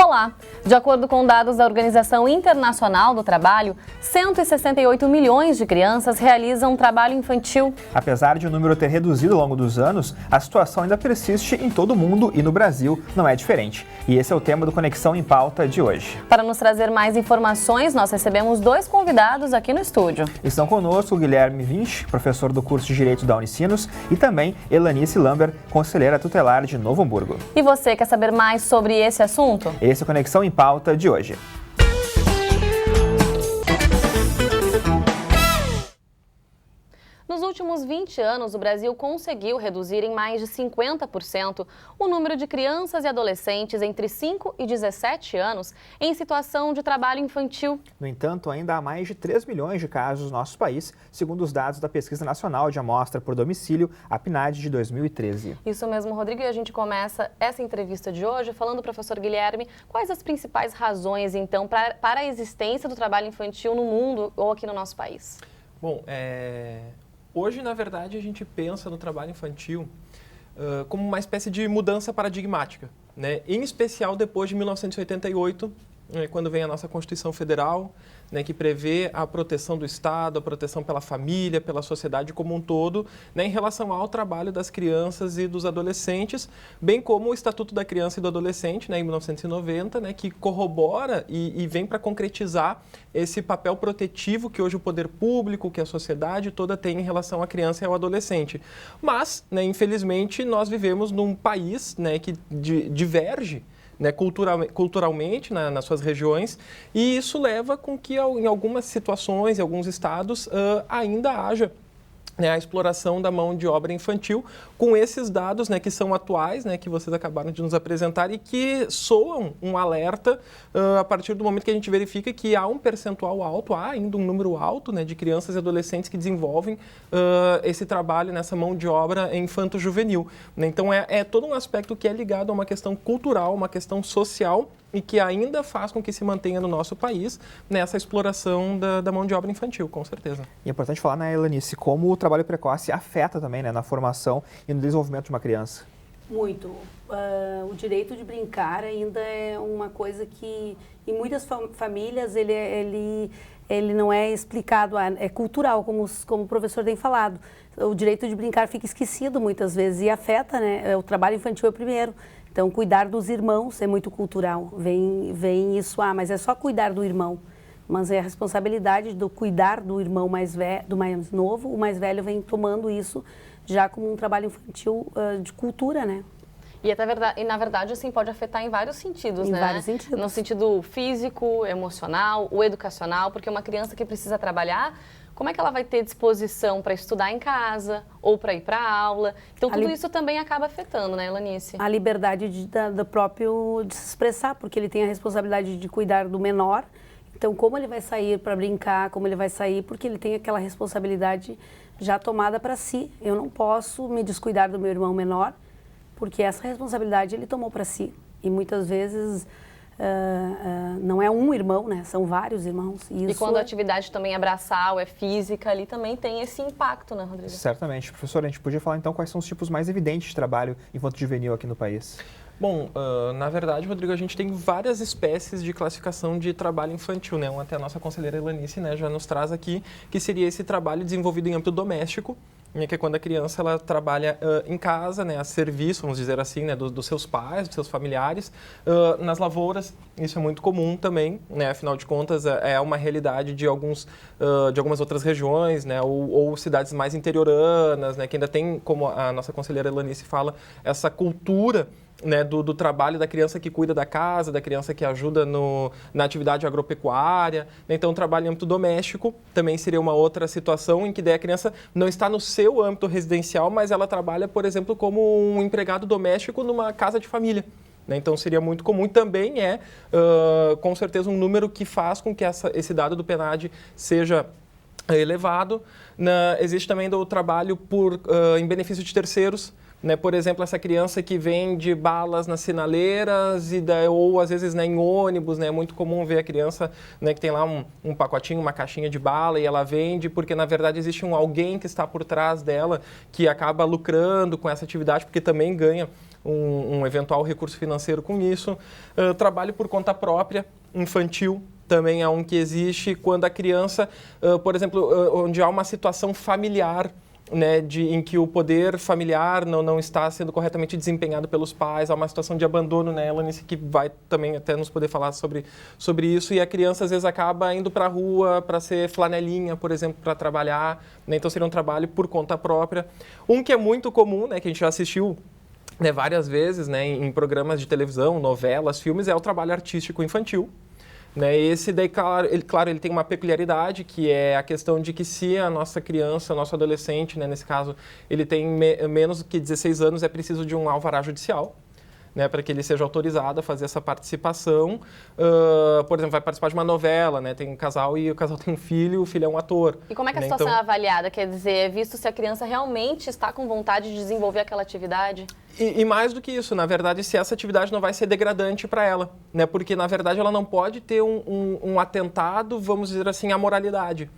Olá! De acordo com dados da Organização Internacional do Trabalho, 168 milhões de crianças realizam trabalho infantil. Apesar de o número ter reduzido ao longo dos anos, a situação ainda persiste em todo o mundo e no Brasil não é diferente. E esse é o tema do Conexão em Pauta de hoje. Para nos trazer mais informações, nós recebemos dois convidados aqui no estúdio. Estão conosco Guilherme Vinch, professor do curso de Direito da Unicinos, e também Elanice Lambert, conselheira tutelar de Novo Hamburgo. E você quer saber mais sobre esse assunto? Esse é o Conexão em Pauta de hoje. Nos últimos 20 anos, o Brasil conseguiu reduzir em mais de 50% o número de crianças e adolescentes entre 5 e 17 anos em situação de trabalho infantil. No entanto, ainda há mais de 3 milhões de casos no nosso país, segundo os dados da Pesquisa Nacional de Amostra por Domicílio, a PNAD de 2013. Isso mesmo, Rodrigo, e a gente começa essa entrevista de hoje falando, professor Guilherme, quais as principais razões, então, para a existência do trabalho infantil no mundo ou aqui no nosso país? Bom, hoje, na verdade, a gente pensa no trabalho infantil como uma espécie de mudança paradigmática, né? Em especial depois de 1988, quando vem a nossa Constituição Federal, né, que prevê a proteção do Estado, a proteção pela família, pela sociedade como um todo, né, em relação ao trabalho das crianças e dos adolescentes, bem como o Estatuto da Criança e do Adolescente, né, em 1990, né, que corrobora e vem para concretizar esse papel protetivo que hoje o poder público, que a sociedade toda tem em relação à criança e ao adolescente. Mas, né, infelizmente, nós vivemos num país, né, que diverge, né, culturalmente nas suas regiões, e isso leva com que em algumas situações, em alguns estados, ainda haja, né, a exploração da mão de obra infantil, com esses dados, né, que são atuais, né, que vocês acabaram de nos apresentar e que soam um alerta a partir do momento que a gente verifica que há um percentual alto, há ainda um número alto, né, de crianças e adolescentes que desenvolvem esse trabalho nessa mão de obra infanto-juvenil, né? Então é todo um aspecto que é ligado a uma questão cultural, uma questão social e que ainda faz com que se mantenha no nosso país nessa exploração da mão de obra infantil, com certeza. E é importante falar, né, Elanice, como o trabalho precoce afeta também, né, na formação e no desenvolvimento de uma criança. Muito. O direito de brincar ainda é uma coisa que, em muitas famílias, ele não é explicado, é cultural, como o professor tem falado. O direito de brincar fica esquecido muitas vezes e afeta, né? O trabalho infantil é o primeiro. Então, cuidar dos irmãos é muito cultural. Vem isso, mas é só cuidar do irmão. Mas é a responsabilidade do cuidar do irmão mais velho, do mais novo, o mais velho vem tomando isso já como um trabalho infantil de cultura, né? E na verdade, assim, pode afetar em vários sentidos, né? Em vários sentidos. No sentido físico, emocional, o educacional, porque uma criança que precisa trabalhar, como é que ela vai ter disposição para estudar em casa ou para ir para a aula? Então, tudo isso também acaba afetando, né, Elanice? A liberdade do próprio de se expressar, porque ele tem a responsabilidade de cuidar do menor. Então, como ele vai sair para brincar, como ele vai sair, porque ele tem aquela responsabilidade já tomada para si. Eu não posso me descuidar do meu irmão menor, porque essa responsabilidade ele tomou para si. E muitas vezes não é um irmão, né? São vários irmãos. E quando a atividade também é braçal, é física, ali também tem esse impacto, né, Rodrigo? Certamente. Professor, a gente podia falar então quais são os tipos mais evidentes de trabalho infanto-juvenil aqui no país? Bom, na verdade, Rodrigo, a gente tem várias espécies de classificação de trabalho infantil, né? Até a nossa conselheira Elanice, né, já nos traz aqui, que seria esse trabalho desenvolvido em âmbito doméstico, que é quando a criança ela trabalha em casa, né, a serviço, vamos dizer assim, né, dos seus pais, dos seus familiares, nas lavouras. Isso é muito comum também, né, afinal de contas é uma realidade de algumas outras regiões, né, ou cidades mais interioranas, né, que ainda tem, como a nossa conselheira Elanice fala, essa cultura, né, do trabalho da criança que cuida da casa, da criança que ajuda na atividade agropecuária. Então, o trabalho em âmbito doméstico também seria uma outra situação em que daí a criança não está no seu âmbito residencial, mas ela trabalha, por exemplo, como um empregado doméstico numa casa de família. Então, seria muito comum e também com certeza, um número que faz com que esse dado do PNAD seja elevado. Existe também o trabalho em benefício de terceiros, né? Por exemplo, essa criança que vende balas nas sinaleiras ou às vezes, né, em ônibus, né? É muito comum ver a criança, né, que tem lá um pacotinho, uma caixinha de bala e ela vende porque na verdade existe alguém que está por trás dela que acaba lucrando com essa atividade porque também ganha um eventual recurso financeiro com isso. Trabalho por conta própria, infantil, também é um que existe quando a criança, por exemplo, onde há uma situação familiar, né, em que o poder familiar não está sendo corretamente desempenhado pelos pais, há uma situação de abandono, né, Elanice, que vai também até nos poder falar sobre isso, e a criança às vezes acaba indo para a rua para ser flanelinha, por exemplo, para trabalhar, né, então seria um trabalho por conta própria. Um que é muito comum, né, que a gente já assistiu, né, várias vezes, né, em programas de televisão, novelas, filmes, é o trabalho artístico infantil. Né, esse daí, claro, ele tem uma peculiaridade, que é a questão de que se a nossa criança, nosso adolescente, né, nesse caso, ele tem menos que 16 anos, é preciso de um alvará judicial, né, para que ele seja autorizado a fazer essa participação. Por exemplo, vai participar de uma novela, né, tem um casal e o casal tem um filho, o filho é um ator. E como é que a né, situação então... é avaliada? Quer dizer, é visto se a criança realmente está com vontade de desenvolver aquela atividade? E mais do que isso, na verdade, se essa atividade não vai ser degradante para ela, né, porque, na verdade, ela não pode ter um atentado, vamos dizer assim, à moralidade.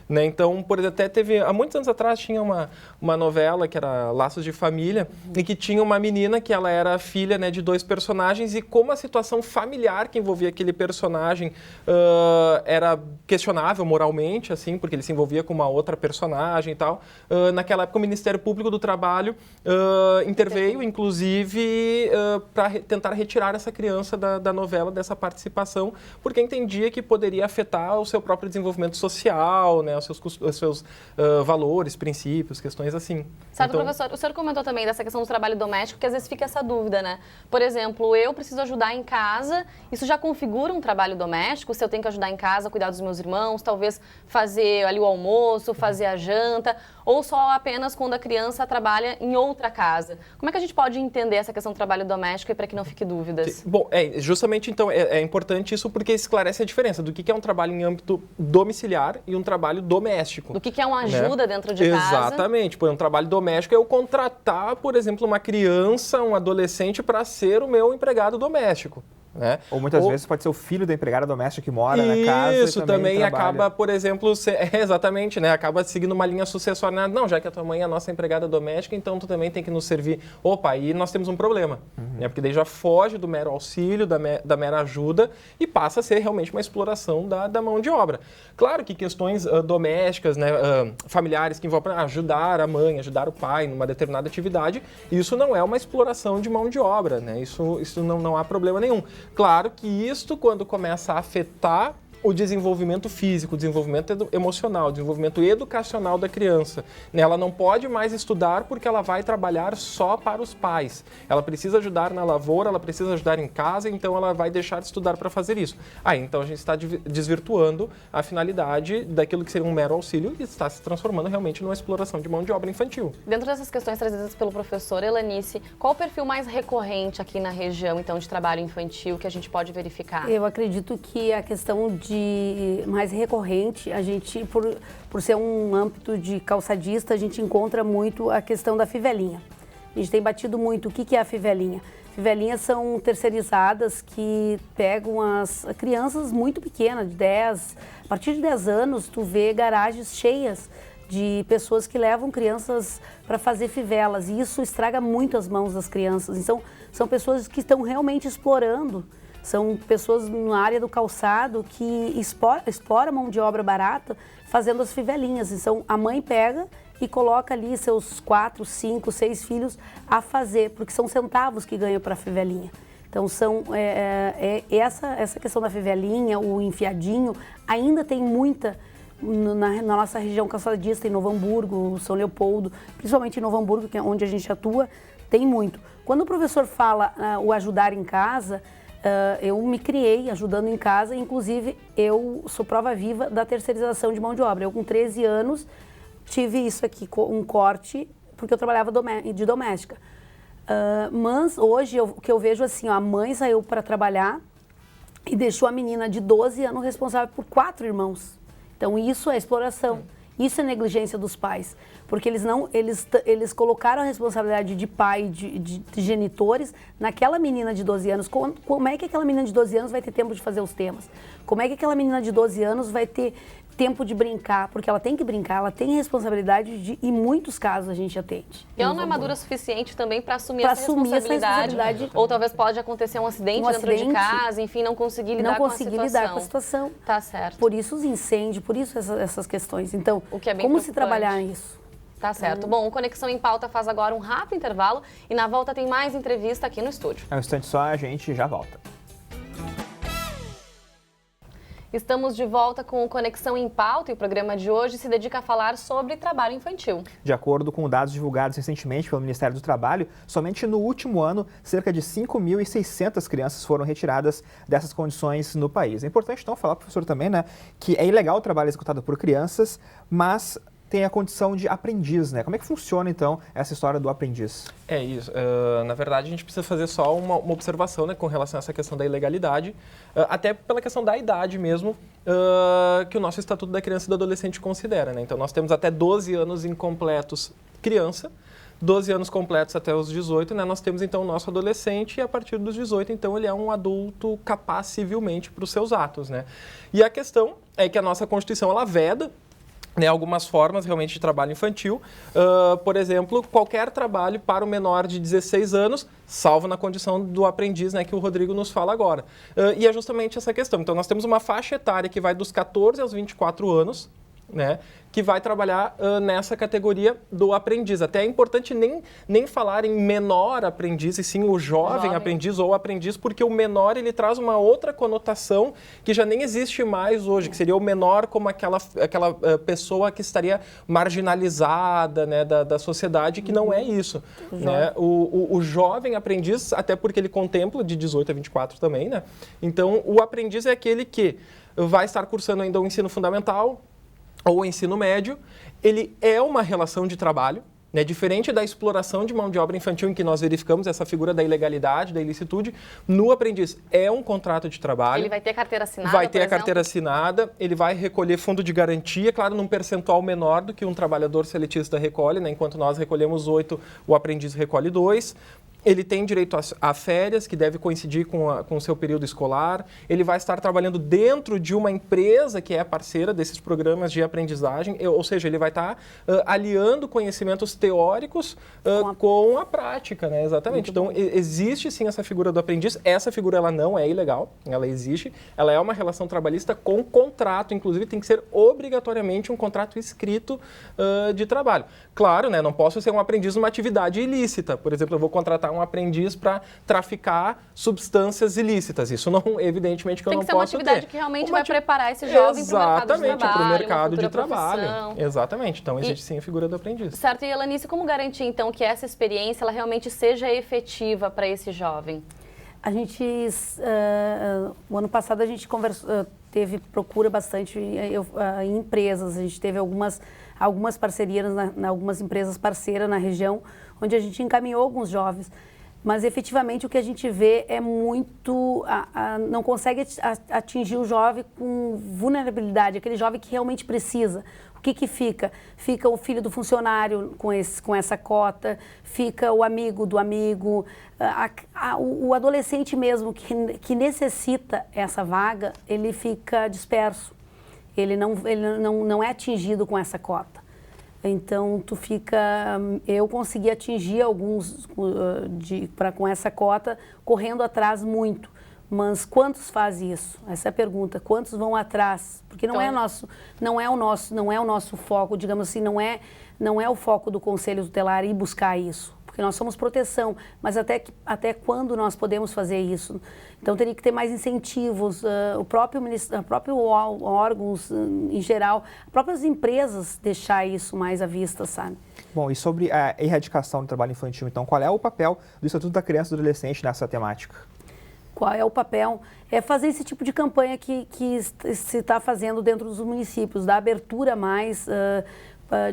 Né? Então, por exemplo, até teve, há muitos anos atrás, tinha uma novela que era Laços de Família, em que tinha uma menina que ela era filha, né, de 2 personagens, e como a situação familiar que envolvia aquele personagem era questionável moralmente, assim, porque ele se envolvia com uma outra personagem e tal, naquela época o Ministério Público do Trabalho interveio, inclusive, para tentar retirar essa criança da novela, dessa participação, porque entendia que poderia afetar o seu próprio desenvolvimento social, né, os seus valores, princípios, questões assim. Sabe, então... professor, o senhor comentou também dessa questão do trabalho doméstico, que às vezes fica essa dúvida, né? Por exemplo, eu preciso ajudar em casa, isso já configura um trabalho doméstico? Se eu tenho que ajudar em casa, cuidar dos meus irmãos, talvez fazer ali o almoço, fazer a janta, ou só apenas quando a criança trabalha em outra casa? Como é que a gente pode entender essa questão do trabalho doméstico e para que não fique dúvidas? Bom, justamente então é importante isso porque esclarece a diferença do que é um trabalho em âmbito domiciliar e um trabalho doméstico. Do que é uma ajuda, né, dentro de casa. Exatamente. Por um trabalho doméstico é eu contratar, por exemplo, uma criança, um adolescente para ser o meu empregado doméstico. Né? Ou muitas vezes pode ser o filho da empregada doméstica que mora na casa. Isso também acaba, por exemplo, exatamente, né? Acaba seguindo uma linha sucessória. Não, já que a tua mãe é a nossa empregada doméstica, então tu também tem que nos servir. Opa, aí nós temos um problema. Né? Porque daí já foge do mero auxílio, da mera ajuda e passa a ser realmente uma exploração da mão de obra. Claro que questões domésticas, né, familiares que envolvem ajudar a mãe, ajudar o pai numa determinada atividade, isso não é uma exploração de mão de obra, né? Isso não há problema nenhum. Claro que isto, quando começa a afetar o desenvolvimento físico, o desenvolvimento emocional, o desenvolvimento educacional da criança. Ela não pode mais estudar porque ela vai trabalhar só para os pais. Ela precisa ajudar na lavoura, ela precisa ajudar em casa, então ela vai deixar de estudar para fazer isso. Então a gente está desvirtuando a finalidade daquilo que seria um mero auxílio e está se transformando realmente numa exploração de mão de obra infantil. Dentro dessas questões trazidas pelo professor Elanice, qual o perfil mais recorrente aqui na região, então, de trabalho infantil que a gente pode verificar? Eu acredito que a questão mais recorrente, a gente, por ser um âmbito de calçadista, a gente encontra muito a questão da fivelinha. A gente tem batido muito o que é a fivelinha. Fivelinhas são terceirizadas que pegam as crianças muito pequenas, a partir de 10 anos, tu vê garagens cheias de pessoas que levam crianças para fazer fivelas, e isso estraga muito as mãos das crianças. Então, são pessoas que estão realmente explorando. São pessoas na área do calçado que explora mão de obra barata fazendo as fivelinhas. Então, a mãe pega e coloca ali seus 4, 5, 6 filhos a fazer, porque são centavos que ganham para a fivelinha. Então, essa questão da fivelinha, o enfiadinho, ainda tem muita na nossa região calçadista, em Novo Hamburgo, São Leopoldo, principalmente em Novo Hamburgo, que é onde a gente atua, tem muito. Quando o professor fala o ajudar em casa, eu me criei ajudando em casa, inclusive eu sou prova viva da terceirização de mão de obra. Eu com 13 anos tive isso aqui, um corte, porque eu trabalhava de doméstica. Mas hoje o que eu vejo assim, a mãe saiu para trabalhar e deixou a menina de 12 anos responsável por 4 irmãos. Então isso é exploração, isso é negligência dos pais. porque eles colocaram a responsabilidade de pai, de genitores, naquela menina de 12 anos. Como é que aquela menina de 12 anos vai ter tempo de fazer os temas? Como é que aquela menina de 12 anos vai ter tempo de brincar? Porque ela tem que brincar, ela tem responsabilidade de, em muitos casos a gente atende. E ela não é madura suficiente também para assumir essa responsabilidade. Ou talvez pode acontecer um acidente dentro de casa, enfim, não conseguir lidar com a situação. Tá certo. Por isso os incêndios, por isso essas questões. Então, como se trabalhar isso? Tá certo. Bom, o Conexão em Pauta faz agora um rápido intervalo e na volta tem mais entrevista aqui no estúdio. É um instante só, a gente já volta. Estamos de volta com o Conexão em Pauta e o programa de hoje se dedica a falar sobre trabalho infantil. De acordo com dados divulgados recentemente pelo Ministério do Trabalho, somente no último ano, cerca de 5.600 crianças foram retiradas dessas condições no país. É importante, então, falar, professor, também, né, que é ilegal o trabalho executado por crianças, mas tem a condição de aprendiz, né? Como é que funciona, então, essa história do aprendiz? É isso. Na verdade, a gente precisa fazer só uma observação, né, com relação a essa questão da ilegalidade, até pela questão da idade mesmo, que o nosso Estatuto da Criança e do Adolescente considera, né? Então, nós temos até 12 anos incompletos criança, 12 anos completos até os 18, né? Nós temos, então, o nosso adolescente e, a partir dos 18, então, ele é um adulto capaz civilmente para os seus atos, né? E a questão é que a nossa Constituição, ela veda, né, algumas formas realmente de trabalho infantil, por exemplo, qualquer trabalho para o menor de 16 anos, salvo na condição do aprendiz, né, que o Rodrigo nos fala agora. E é justamente essa questão. Então, nós temos uma faixa etária que vai dos 14 aos 24 anos, né, que vai trabalhar nessa categoria do aprendiz. Até é importante nem falar em menor aprendiz, e sim o jovem aprendiz ou aprendiz, porque o menor ele traz uma outra conotação que já nem existe mais hoje, que seria o menor como aquela pessoa que estaria marginalizada, né, da sociedade, que não é isso. Né? O jovem aprendiz, até porque ele contempla de 18 a 24 também, né? Então, o aprendiz é aquele que vai estar cursando ainda o ensino fundamental, ou ensino médio, ele é uma relação de trabalho, né? Diferente da exploração de mão de obra infantil, em que nós verificamos essa figura da ilegalidade, da ilicitude, no aprendiz é um contrato de trabalho. Ele vai ter carteira assinada, vai ter a carteira assinada, ele vai recolher fundo de garantia, claro, num percentual menor do que um trabalhador seletista recolhe, né? Enquanto nós recolhemos 8, o aprendiz recolhe 2. Ele tem direito a férias, que deve coincidir com o seu período escolar. Ele vai estar trabalhando dentro de uma empresa que é parceira desses programas de aprendizagem, ou seja, ele vai estar aliando conhecimentos teóricos com a prática, né? Exatamente. Então, existe sim essa figura do aprendiz. Essa figura ela não é ilegal, ela existe. Ela é uma relação trabalhista com contrato, inclusive tem que ser obrigatoriamente um contrato escrito de trabalho. Claro, né? Não posso ser um aprendiz numa atividade ilícita. Por exemplo, eu vou contratar um aprendiz para traficar substâncias ilícitas. Isso não, evidentemente, que eu não posso ter. Tem que ser uma atividade que realmente vai preparar esse jovem para o mercado de trabalho. Exatamente. Então, existe sim a figura do aprendiz. Certo. E, Elanice, como garantir, então, que essa experiência ela realmente seja efetiva para esse jovem? A gente, o ano passado, a gente teve procura bastante em empresas. A gente teve algumas parcerias, algumas empresas parceiras na região, onde a gente encaminhou alguns jovens. Mas, efetivamente, o que a gente vê é muito... não consegue atingir o jovem com vulnerabilidade, aquele jovem que realmente precisa. O que fica? Fica o filho do funcionário com essa cota, fica o amigo do amigo, o adolescente mesmo que necessita essa vaga, ele fica disperso. Ele não é atingido com essa cota. Então, eu consegui atingir alguns com essa cota, correndo atrás muito. Mas quantos fazem isso? Essa é a pergunta. Quantos vão atrás? Porque não é o nosso foco, digamos assim, não é o foco do Conselho Tutelar ir buscar isso. Porque nós somos proteção, mas até quando nós podemos fazer isso? Então, teria que ter mais incentivos, o próprio órgãos em geral, as próprias empresas deixar isso mais à vista, sabe? Bom, e sobre a erradicação do trabalho infantil, então, qual é o papel do Estatuto da Criança e do Adolescente nessa temática? Qual é o papel? É fazer esse tipo de campanha que se está fazendo dentro dos municípios, dar abertura mais,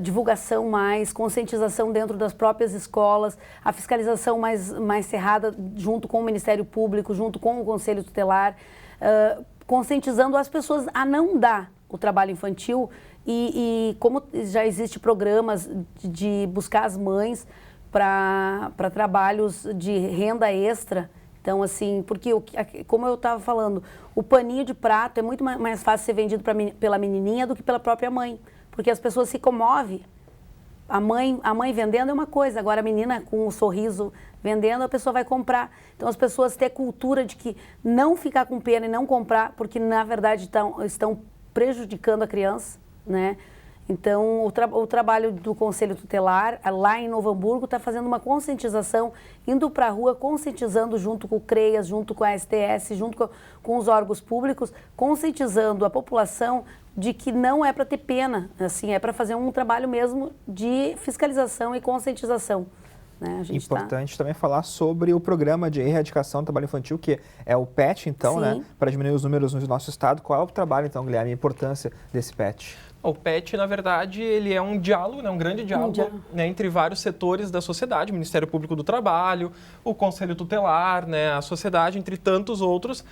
divulgação mais, conscientização dentro das próprias escolas, a fiscalização mais cerrada junto com o Ministério Público, junto com o Conselho Tutelar, conscientizando as pessoas a não dar o trabalho infantil E como já existe programas de buscar as mães para trabalhos de renda extra, então assim, porque como eu estava falando, o paninho de prato é muito mais fácil ser vendido pela menininha do que pela própria mãe, porque as pessoas se comovem. A mãe vendendo é uma coisa, agora a menina com um sorriso vendendo, a pessoa vai comprar. Então as pessoas têm a cultura de que não ficar com pena e não comprar, porque na verdade estão prejudicando a criança, né? Então o trabalho do Conselho Tutelar lá em Novo Hamburgo está fazendo uma conscientização, indo para a rua, conscientizando junto com o CREAS, junto com a STS, junto com os órgãos públicos, conscientizando a população de que não é para ter pena, assim, é para fazer um trabalho mesmo de fiscalização e conscientização. Né? Importante também falar sobre o programa de erradicação do trabalho infantil, que é o PET, então, né, para diminuir os números no nosso estado. Qual é o trabalho, então, Guilherme, a importância desse PET? O PET, na verdade, ele é um diálogo, né, um grande diálogo né, entre vários setores da sociedade, o Ministério Público do Trabalho, o Conselho Tutelar, né, a sociedade, entre tantos outros,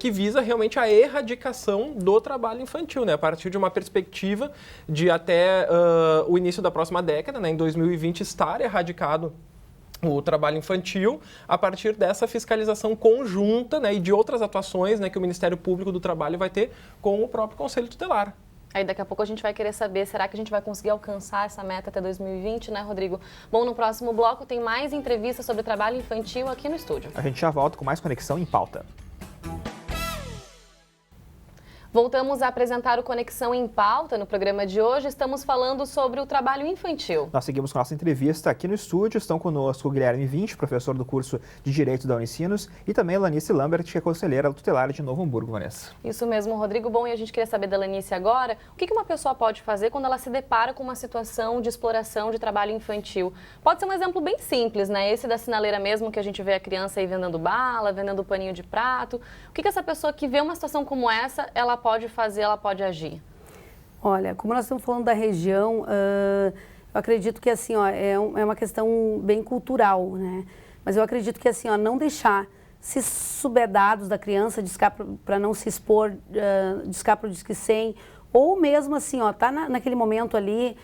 que visa realmente a erradicação do trabalho infantil, né, a partir de uma perspectiva de até o início da próxima década, né, em 2020, estar erradicado o trabalho infantil a partir dessa fiscalização conjunta, né, e de outras atuações, né, que o Ministério Público do Trabalho vai ter com o próprio Conselho Tutelar. Aí daqui a pouco a gente vai querer saber, será que a gente vai conseguir alcançar essa meta até 2020, né, Rodrigo? Bom, no próximo bloco tem mais entrevistas sobre trabalho infantil aqui no estúdio. A gente já volta com mais Conexão em Pauta. Voltamos a apresentar o Conexão em Pauta. No programa de hoje estamos falando sobre o trabalho infantil. Nós seguimos com a nossa entrevista aqui no estúdio. Estão conosco o Guilherme Vinci, professor do curso de Direito da Unicinos, e também a Lanice Lambert, que é conselheira tutelar de Novo Hamburgo, Vanessa. Isso mesmo, Rodrigo. Bom, e a gente queria saber da Lanice agora, o que uma pessoa pode fazer quando ela se depara com uma situação de exploração de trabalho infantil? Pode ser um exemplo bem simples, né? Esse da sinaleira mesmo, que a gente vê a criança aí vendendo bala, vendendo paninho de prato. O que essa pessoa que vê uma situação como essa, ela pode fazer, ela pode agir? Olha, como nós estamos falando da região, eu acredito que assim, ó, é uma questão bem cultural, né? Mas eu acredito que assim, ó, não deixar se souber dados da criança, discar para não se expor, discar para o Disque 100, ou mesmo assim, ó, tá naquele momento ali,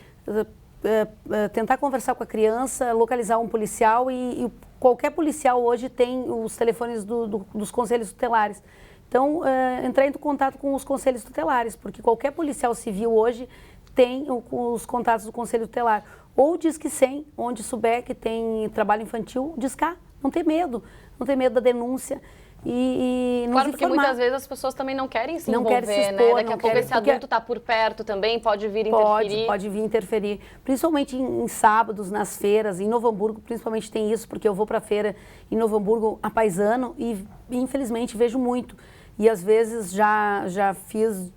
tentar conversar com a criança, localizar um policial e qualquer policial hoje tem os telefones dos conselhos tutelares. Então, entrar em contato com os conselhos tutelares, porque qualquer policial civil hoje tem os contatos do conselho tutelar. Ou Disque 100, onde souber que tem trabalho infantil, discar, não ter medo da denúncia. E claro, porque muitas vezes as pessoas também não querem se envolver, querem se expor, né? Daqui a pouco esse adulto está por perto também, pode vir interferir. Pode vir interferir. Principalmente em sábados, nas feiras, em Novo Hamburgo, principalmente tem isso, porque eu vou para a feira em Novo Hamburgo a paisano e infelizmente vejo muito. E às vezes já fiz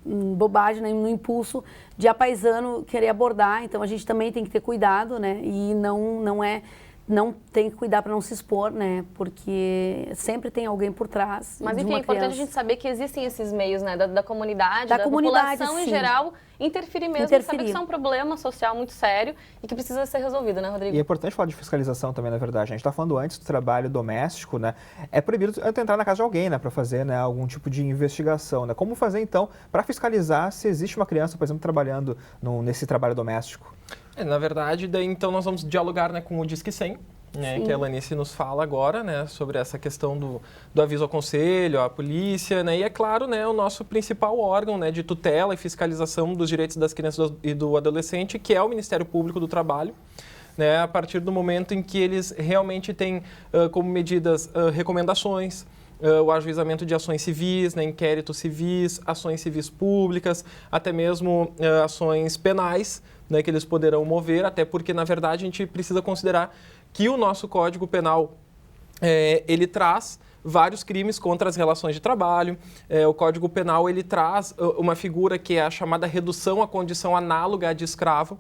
bobagem, né, no impulso de a paisano querer abordar, então a gente também tem que ter cuidado, né? E não tem que cuidar para não se expor, né? Porque sempre tem alguém por trás. Mas enfim, é importante a gente saber que existem esses meios, né? Da comunidade, da população em sim. geral, interferir mesmo, saber que isso é um problema social muito sério e que precisa ser resolvido, né, Rodrigo? E é importante falar de fiscalização também, na verdade. A gente está falando antes do trabalho doméstico, né? É proibido entrar na casa de alguém, né? Para fazer, né, algum tipo de investigação, né? Como fazer, então, para fiscalizar se existe uma criança, por exemplo, trabalhando nesse trabalho doméstico? Na verdade, daí então nós vamos dialogar, né, com o Disque 100, né, que a Lanice nos fala agora, né, sobre essa questão do aviso ao conselho, à polícia, né, e é claro, né, o nosso principal órgão, né, de tutela e fiscalização dos direitos das crianças e do adolescente, que é o Ministério Público do Trabalho, né, a partir do momento em que eles realmente têm como medidas recomendações, o ajuizamento de ações civis, né, inquéritos civis, ações civis públicas, até mesmo ações penais, né, que eles poderão mover, até porque, na verdade, a gente precisa considerar que o nosso Código Penal, ele traz vários crimes contra as relações de trabalho. O Código Penal, ele traz uma figura que é a chamada redução à condição análoga à de escravo,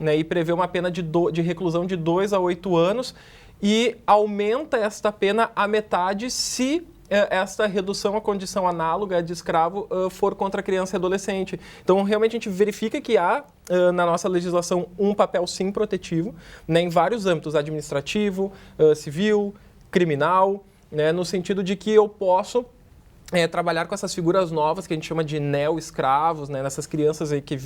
né, e prevê uma pena de reclusão de 2 a 8 anos e aumenta esta pena à metade se esta redução à condição análoga de escravo for contra criança e adolescente. Então, realmente, a gente verifica que há, na nossa legislação, um papel, sim, protetivo, né, em vários âmbitos, administrativo, civil, criminal, né, no sentido de que eu posso trabalhar com essas figuras novas que a gente chama de neo-escravos, né, nessas crianças aí que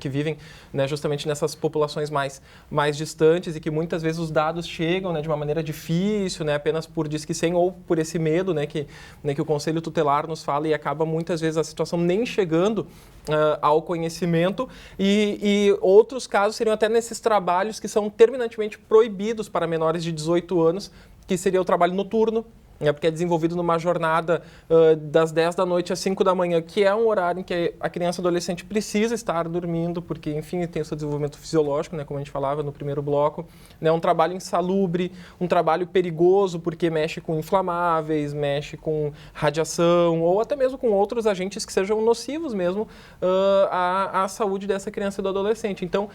vivem, né, justamente nessas populações mais distantes e que muitas vezes os dados chegam, né, de uma maneira difícil, né, apenas por Disque 100 ou por esse medo, né, que o Conselho Tutelar nos fala, e acaba muitas vezes a situação nem chegando ao conhecimento, e outros casos seriam até nesses trabalhos que são terminantemente proibidos para menores de 18 anos, que seria o trabalho noturno, porque é desenvolvido numa jornada das 10 da noite às 5 da manhã, que é um horário em que a criança e adolescente precisa estar dormindo, porque, enfim, tem o seu desenvolvimento fisiológico, né, como a gente falava no primeiro bloco. É um trabalho insalubre, um trabalho perigoso, porque mexe com inflamáveis, mexe com radiação, ou até mesmo com outros agentes que sejam nocivos mesmo à saúde dessa criança e do adolescente. Então,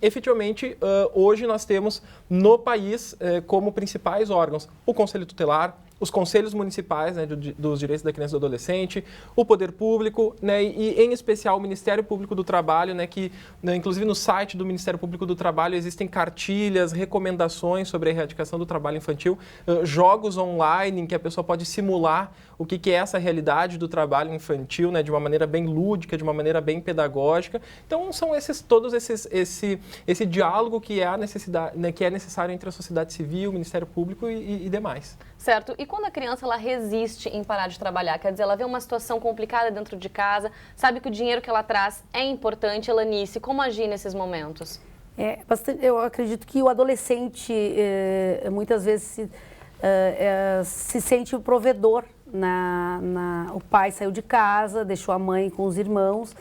efetivamente, hoje nós temos no país como principais órgãos o Conselho Tutelar, os conselhos municipais, né, dos direitos da criança e do adolescente, o poder público, né, e em especial o Ministério Público do Trabalho, né, que, né, inclusive no site do Ministério Público do Trabalho existem cartilhas, recomendações sobre a erradicação do trabalho infantil, jogos online em que a pessoa pode simular o que é essa realidade do trabalho infantil, né, de uma maneira bem lúdica, de uma maneira bem pedagógica. Então são esse diálogo que é a necessidade, né, que é necessário entre a sociedade civil, o Ministério Público e demais. Certo. E quando a criança ela resiste em parar de trabalhar, quer dizer, ela vê uma situação complicada dentro de casa, sabe que o dinheiro que ela traz é importante, Elanice, como agir nesses momentos? Eu acredito que o adolescente muitas vezes se sente o provedor. O pai saiu de casa, deixou a mãe com os irmãos,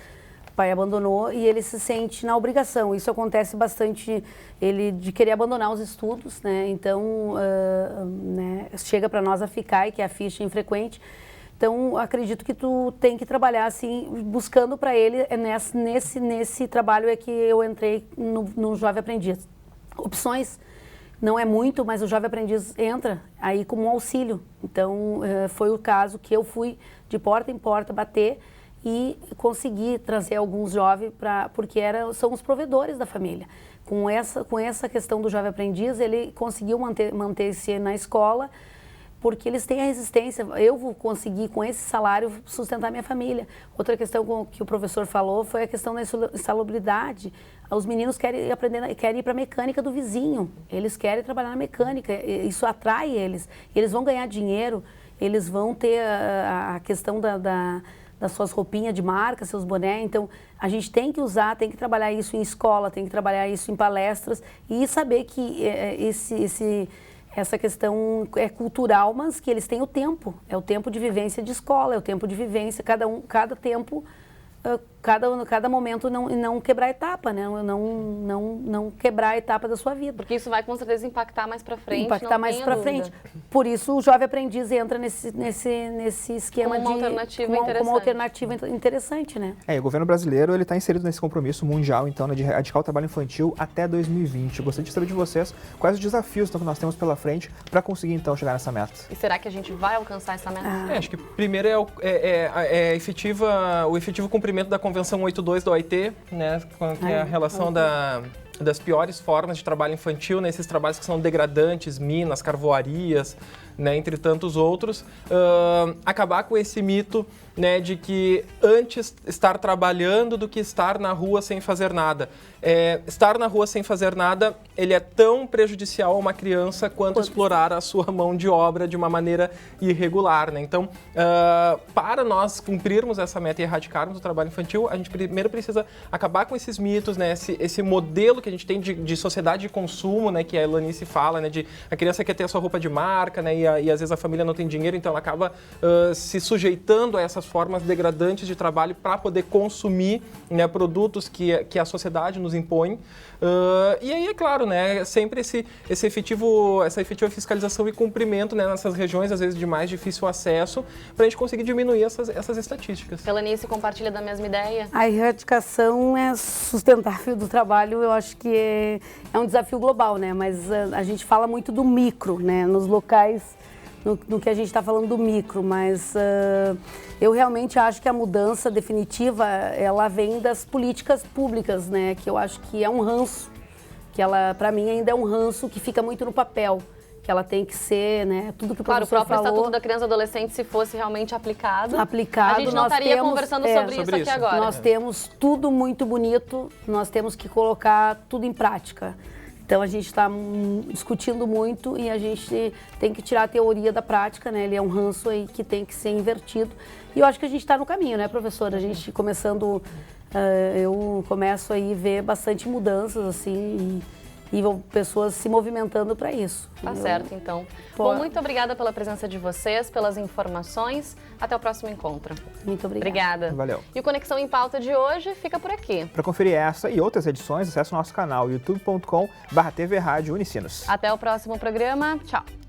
o pai abandonou e ele se sente na obrigação. Isso acontece bastante, ele de querer abandonar os estudos, né? Então, né, chega para nós a FICAI, que é a ficha infrequente. Então, acredito que tu tem que trabalhar assim, buscando para ele, nesse trabalho é que eu entrei no Jovem Aprendiz. Opções não é muito, mas o Jovem Aprendiz entra aí como um auxílio. Então, foi o caso que eu fui de porta em porta bater e consegui trazer alguns jovens, porque são os provedores da família. Com essa questão do Jovem Aprendiz, ele conseguiu manter-se na escola, porque eles têm a resistência. Eu vou conseguir, com esse salário, sustentar minha família. Outra questão que o professor falou foi a questão da insalubridade. Os meninos querem ir para a mecânica do vizinho. Eles querem trabalhar na mecânica. Isso atrai eles. Eles vão ganhar dinheiro, eles vão ter a questão das suas roupinhas de marca, seus bonés. Então, a gente tem que usar, tem que trabalhar isso em escola, tem que trabalhar isso em palestras e saber que essa questão é cultural, mas que eles têm o tempo. É o tempo de vivência de escola, é o tempo de vivência, cada tempo, cada momento não quebrar a etapa, né? Não quebrar a etapa da sua vida. Porque isso vai com certeza impactar mais para frente. Impactar mais para frente. Por isso o Jovem Aprendiz entra nesse esquema como uma alternativa interessante, né? O governo brasileiro ele está inserido nesse compromisso mundial, então, né, de erradicar o trabalho infantil até 2020. Eu gostaria de saber de vocês quais os desafios então, que nós temos pela frente para conseguir então chegar nessa meta. E será que a gente vai alcançar essa meta? Acho que primeiro o efetivo cumprimento da Convenção 82 da OIT, né, que é a relação das piores formas de trabalho infantil, né, esses trabalhos que são degradantes, minas, carvoarias, né, entre tantos outros, acabar com esse mito, né, de que antes estar trabalhando do que estar na rua sem fazer nada. Estar na rua sem fazer nada, ele é tão prejudicial a uma criança quanto explorar a sua mão de obra de uma maneira irregular, né? Então, para nós cumprirmos essa meta e erradicarmos o trabalho infantil, a gente primeiro precisa acabar com esses mitos, né? Esse modelo que a gente tem de sociedade de consumo, né? Que a Elanice fala, né? De a criança quer ter a sua roupa de marca, né? E às vezes a família não tem dinheiro, então ela acaba se sujeitando a essas formas degradantes de trabalho para poder consumir, né, produtos que a sociedade nos impõe. E aí, é claro, né, sempre essa efetiva fiscalização e cumprimento, né, nessas regiões, às vezes, de mais difícil acesso, para a gente conseguir diminuir essas estatísticas. Elanice compartilha da mesma ideia? A erradicação sustentável do trabalho, eu acho que é um desafio global, né? Mas a gente fala muito do micro, né? Nos locais, no que a gente está falando do micro, mas eu realmente acho que a mudança definitiva, ela vem das políticas públicas, né? Que eu acho que é um ranço, que ela, para mim, ainda é um ranço que fica muito no papel. que ela tem que ser, né, tudo que o Claro, o professor próprio falou, Estatuto da Criança e Adolescente, se fosse realmente aplicado, a gente não nós estaria temos, conversando sobre isso aqui agora. Nós temos tudo muito bonito, nós temos que colocar tudo em prática. Então a gente está discutindo muito e a gente tem que tirar a teoria da prática, né? Ele é um ranço aí que tem que ser invertido. E eu acho que a gente está no caminho, né, professora? A gente começando, eu começo aí a ver bastante mudanças, assim, e pessoas se movimentando para isso. Tá certo, então. Bom, muito obrigada pela presença de vocês, pelas informações. Até o próximo encontro. Muito obrigada. Obrigada. Valeu. E o Conexão em Pauta de hoje fica por aqui. Para conferir essa e outras edições, acesse o nosso canal youtube.com/TV Rádio Unicinos. Até o próximo programa. Tchau.